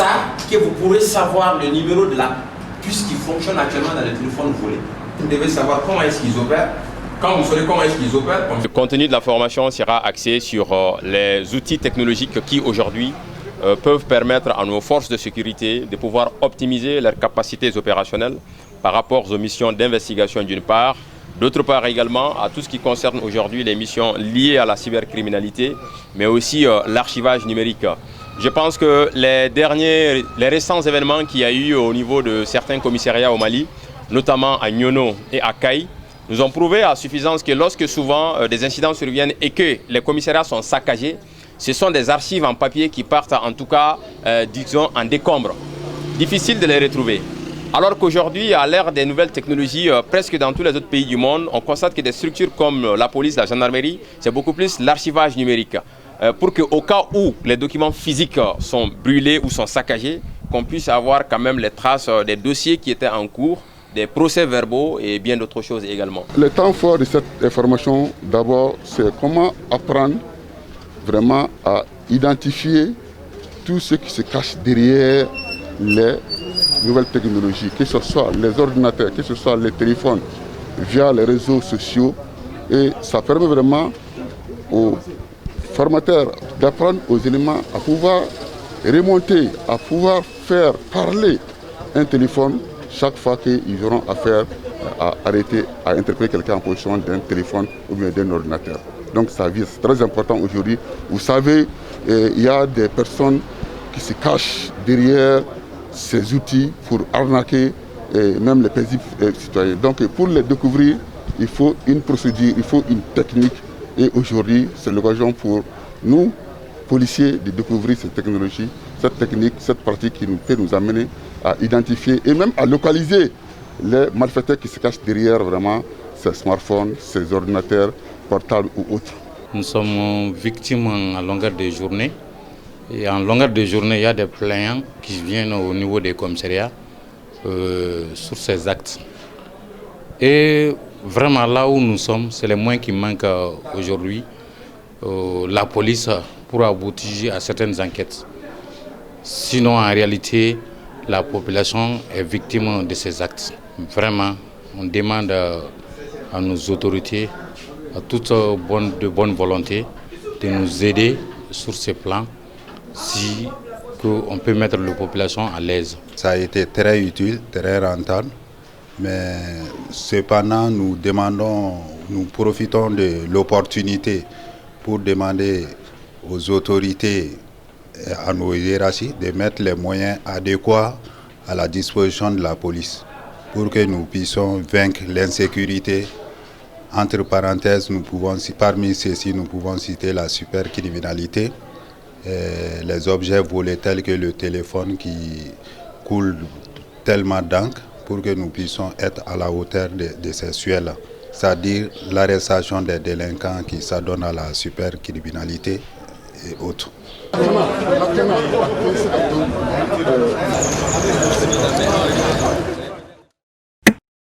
ça que vous pourrez savoir le numéro de la puce qui fonctionne actuellement dans le téléphone volé. Vous devez savoir comment est-ce qu'ils opèrent. Quand vous saurez comment est-ce qu'ils opèrent. Le contenu de la formation sera axé sur les outils technologiques qui aujourd'hui peuvent permettre à nos forces de sécurité de pouvoir optimiser leurs capacités opérationnelles par rapport aux missions d'investigation d'une part, d'autre part également à tout ce qui concerne aujourd'hui les missions liées à la cybercriminalité, mais aussi l'archivage numérique. Je pense que les récents événements qu'il y a eu au niveau de certains commissariats au Mali, notamment à Nyono et à Kaï, nous ont prouvé à suffisance que lorsque souvent des incidents surviennent et que les commissariats sont saccagés, ce sont des archives en papier qui partent en tout cas, disons, en décombre. Difficile de les retrouver. Alors qu'aujourd'hui, à l'ère des nouvelles technologies, presque dans tous les autres pays du monde, on constate que des structures comme la police, la gendarmerie, c'est beaucoup plus l'archivage numérique. Pour qu'au cas où les documents physiques sont brûlés ou sont saccagés, qu'on puisse avoir quand même les traces des dossiers qui étaient en cours, des procès-verbaux et bien d'autres choses également. Le temps fort de cette information, d'abord, c'est comment apprendre vraiment à identifier tout ce qui se cache derrière les nouvelles technologies, que ce soit les ordinateurs, que ce soit les téléphones, via les réseaux sociaux. Et ça permet vraiment aux formateurs d'apprendre aux éléments à pouvoir remonter, à pouvoir faire parler un téléphone chaque fois qu'ils auront affaire à arrêter, à interpeller quelqu'un en position d'un téléphone ou bien d'un ordinateur. Donc ça vise, c'est très important aujourd'hui. Vous savez, il y a des personnes qui se cachent derrière ces outils pour arnaquer même les paisibles citoyens. Donc pour les découvrir, il faut une procédure, il faut une technique. Et aujourd'hui, c'est l'occasion pour nous, policiers, de découvrir cette technologie, cette technique, cette pratique qui peut nous amener à identifier et même à localiser les malfaiteurs qui se cachent derrière vraiment ces smartphones, ces ordinateurs portables ou autres. Nous sommes victimes à longueur de journée. Et en longueur de journée, il y a des plaignants qui viennent au niveau des commissariats sur ces actes. Et vraiment là où nous sommes, c'est les moyens qui manquent aujourd'hui. La police pour aboutir à certaines enquêtes. Sinon, en réalité, la population est victime de ces actes. Vraiment, on demande à nos autorités, à toute de bonne volonté, de nous aider sur ces plans, si on peut mettre la population à l'aise. Ça a été très utile, très rentable, mais cependant, nous profitons de l'opportunité pour demander aux autorités et à nos hiérarchies de mettre les moyens adéquats à la disposition de la police pour que nous puissions vaincre l'insécurité. Entre parenthèses, parmi ceux-ci, nous pouvons citer la supercriminalité, les objets volés tels que le téléphone qui coule tellement d'encre pour que nous puissions être à la hauteur de ces sujets-là. C'est-à-dire l'arrestation des délinquants qui s'adonnent à la supercriminalité et autres.